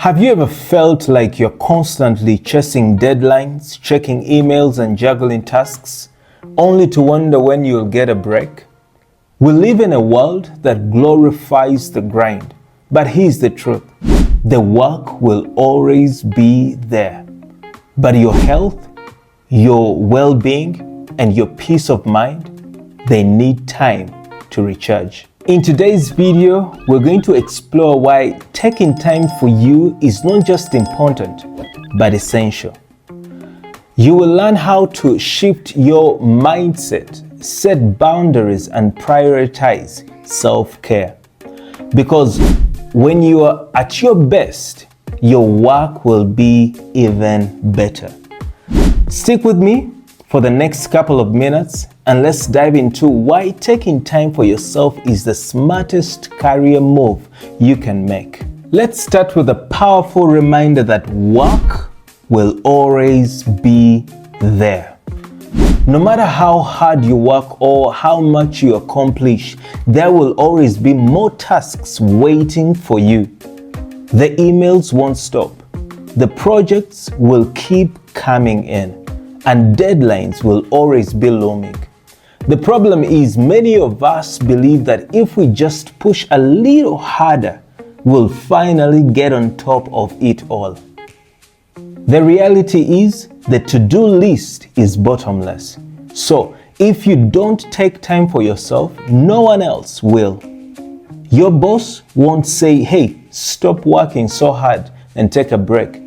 Have you ever felt like you're constantly chasing deadlines, checking emails and juggling tasks, only to wonder when you'll get a break? We live in a world that glorifies the grind, but here's the truth. The work will always be there, but your health, your well-being, and your peace of mind, they need time to recharge. In today's video, we're going to explore why taking time for you is not just important, but essential. You will learn how to shift your mindset, set boundaries, and prioritize self-care. Because when you are at your best, your work will be even better. Stick with me for the next couple of minutes and let's dive into why taking time for yourself is the smartest career move you can make. Let's start with a powerful reminder that work will always be there. No matter how hard you work or how much you accomplish, there will always be more tasks waiting for you. The emails won't stop. The projects will keep coming in, and deadlines will always be looming. The problem is many of us believe that if we just push a little harder, we'll finally get on top of it all. The reality is the to-do list is bottomless. So if you don't take time for yourself, no one else will. Your boss won't say, hey, stop working so hard and take a break.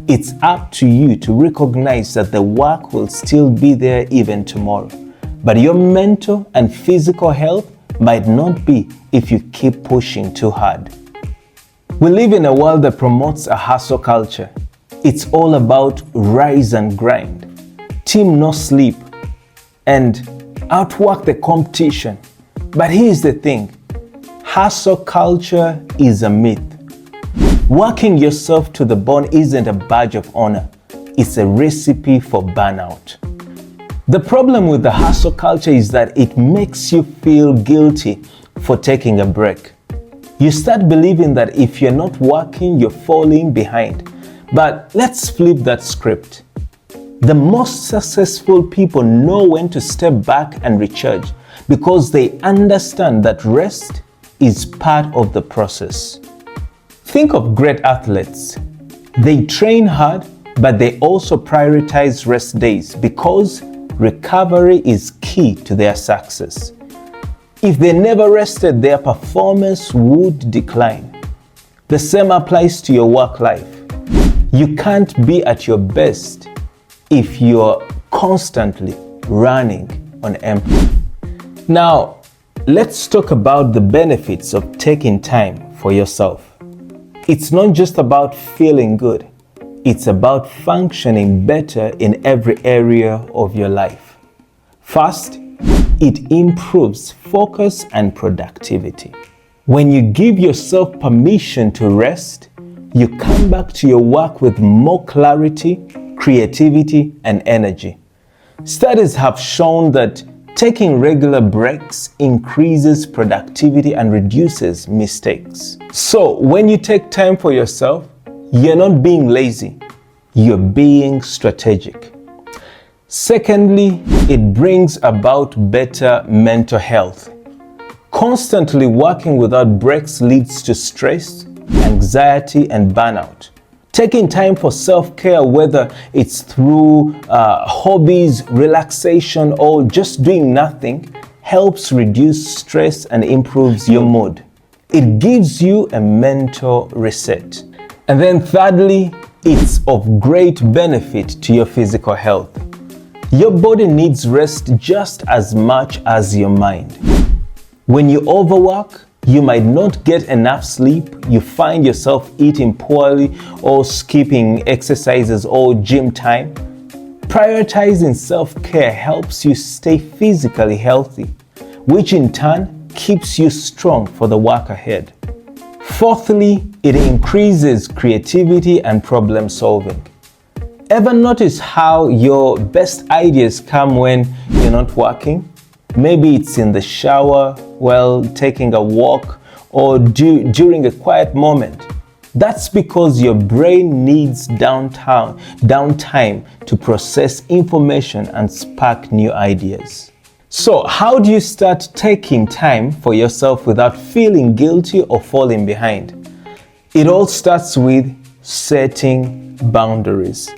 It's up to you to recognize that the work will still be there even tomorrow. But your mental and physical health might not be if you keep pushing too hard. We live in a world that promotes a hustle culture. It's all about rise and grind, team no sleep, and outwork the competition. But here's the thing, hustle culture is a myth. Working yourself to the bone isn't a badge of honor. It's a recipe for burnout. The problem with the hustle culture is that it makes you feel guilty for taking a break. You start believing that if you're not working, you're falling behind. But let's flip that script. The most successful people know when to step back and recharge because they understand that rest is part of the process. Think of great athletes. They train hard, but they also prioritize rest days because recovery is key to their success. If they never rested, their performance would decline. The same applies to your work life. You can't be at your best if you're constantly running on empty. Now, let's talk about the benefits of taking time for yourself. It's not just about feeling good. It's about functioning better in every area of your life. First, it improves focus and productivity. When you give yourself permission to rest, you come back to your work with more clarity, creativity, and energy. Studies have shown that taking regular breaks increases productivity and reduces mistakes. So when you take time for yourself, you're not being lazy, you're being strategic. Secondly, it brings about better mental health. Constantly working without breaks leads to stress, anxiety, and burnout. Taking time for self-care, whether it's through hobbies, relaxation, or just doing nothing, helps reduce stress and improves your mood. It gives you a mental reset. And then thirdly, it's of great benefit to your physical health. Your body needs rest just as much as your mind. When you overwork, you might not get enough sleep, you find yourself eating poorly or skipping exercises or gym time. Prioritizing self-care helps you stay physically healthy, which in turn keeps you strong for the work ahead. Fourthly, it increases creativity and problem solving. Ever notice how your best ideas come when you're not working? Maybe it's in the shower, while taking a walk, or during a quiet moment. That's because your brain needs downtime to process information and spark new ideas. So, how do you start taking time for yourself without feeling guilty or falling behind? It all starts with setting boundaries.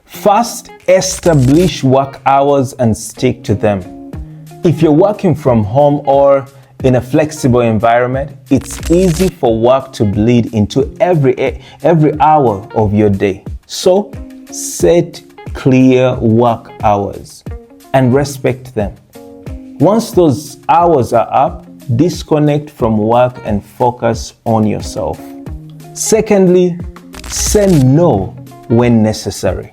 First, establish work hours and stick to them. If you're working from home or in a flexible environment, it's easy for work to bleed into every hour of your day. So, set clear work hours and respect them. Once those hours are up, disconnect from work and focus on yourself. Secondly, say no when necessary.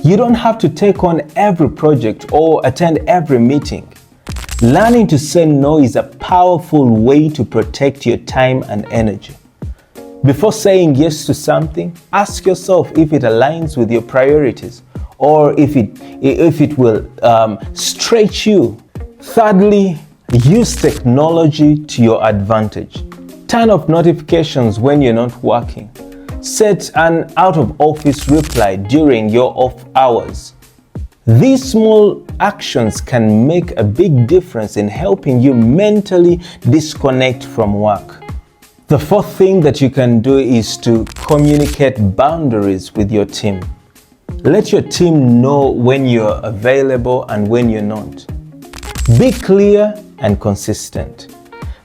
You don't have to take on every project or attend every meeting. Learning to say no is a powerful way to protect your time and energy. Before saying yes to something, ask yourself if it aligns with your priorities or if it will stretch you. Thirdly, use technology to your advantage. Turn off notifications when you're not working. Set an out-of-office reply during your off hours. These small actions can make a big difference in helping you mentally disconnect from work. The fourth thing that you can do is to communicate boundaries with your team. Let your team know when you're available and when you're not. Be clear and consistent.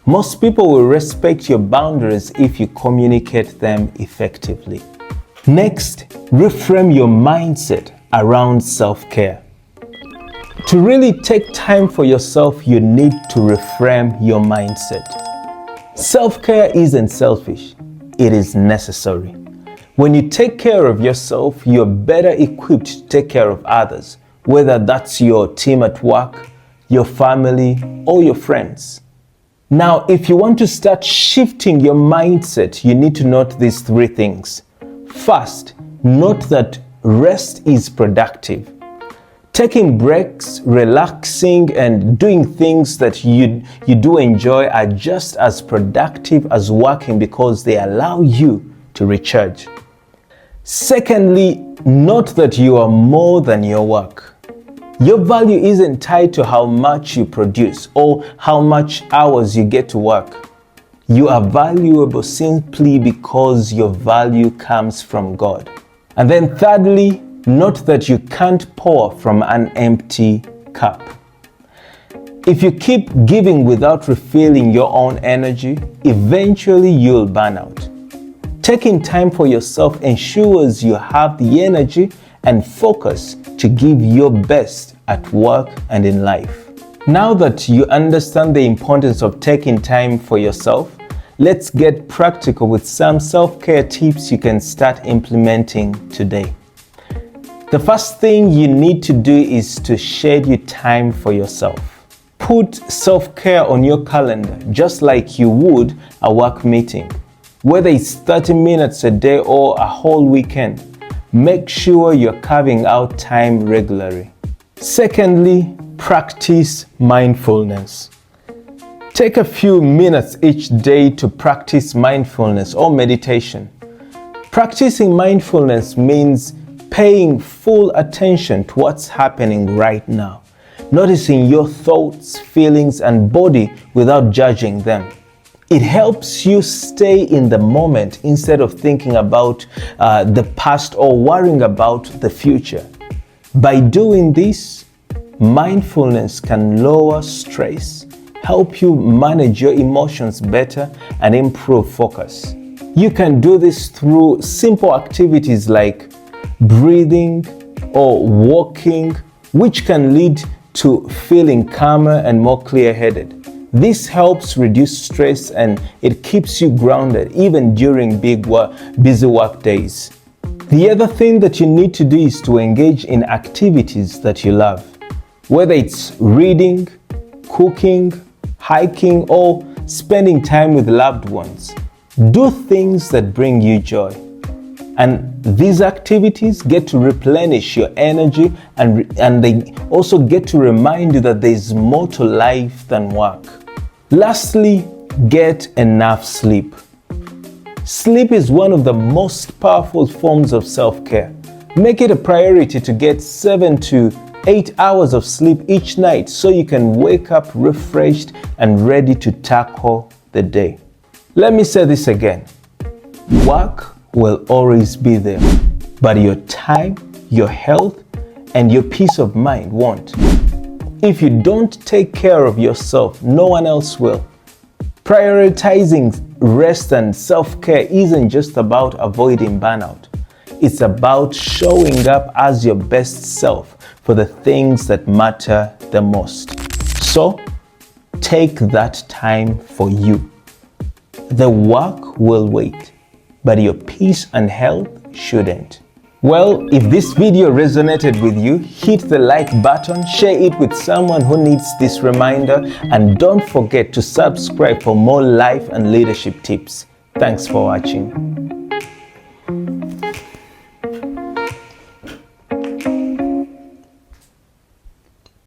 Most people will respect your boundaries if you communicate them effectively. Next, reframe your mindset around self-care. To really take time for yourself, you need to reframe your mindset. Self-care isn't selfish, it is necessary. When you take care of yourself, you're better equipped to take care of others, whether that's your team at work, your family, or your friends. Now, if you want to start shifting your mindset, you need to note these three things. First, note that rest is productive. Taking breaks, relaxing, and doing things that you do enjoy are just as productive as working because they allow you to recharge. Secondly, note that you are more than your work. Your value isn't tied to how much you produce or how much hours you get to work. You are valuable simply because your value comes from God. And then thirdly, note that you can't pour from an empty cup. If you keep giving without refilling your own energy, eventually you'll burn out. Taking time for yourself ensures you have the energy and focus to give your best at work and in life. Now that you understand the importance of taking time for yourself, let's get practical with some self-care tips you can start implementing today. The first thing you need to do is to schedule time for yourself. Put self-care on your calendar just like you would a work meeting. Whether it's 30 minutes a day or a whole weekend, make sure you're carving out time regularly. Secondly, practice mindfulness. Take a few minutes each day to practice mindfulness or meditation. Practicing mindfulness means paying full attention to what's happening right now, noticing your thoughts, feelings, and body without judging them. It helps you stay in the moment instead of thinking about the past or worrying about the future. By doing this, mindfulness can lower stress, help you manage your emotions better, and improve focus. You can do this through simple activities like breathing or walking, which can lead to feeling calmer and more clear-headed. This helps reduce stress and it keeps you grounded even during busy work days. The other thing that you need to do is to engage in activities that you love. Whether it's reading, cooking, hiking, or spending time with loved ones, do things that bring you joy. And these activities get to replenish your energy and they also get to remind you that there's more to life than work. Lastly, get enough sleep. Sleep is one of the most powerful forms of self-care. Make it a priority to get 7 to 8 hours of sleep each night so you can wake up refreshed and ready to tackle the day. Let me say this again. Work will always be there, but your time, your health, and your peace of mind won't. If you don't take care of yourself, no one else will. Prioritizing rest and self-care isn't just about avoiding burnout. It's about showing up as your best self for the things that matter the most. So, take that time for you. The work will wait, but your peace and health shouldn't. Well, if this video resonated with you, hit the like button, share it with someone who needs this reminder, and don't forget to subscribe for more life and leadership tips. Thanks for watching.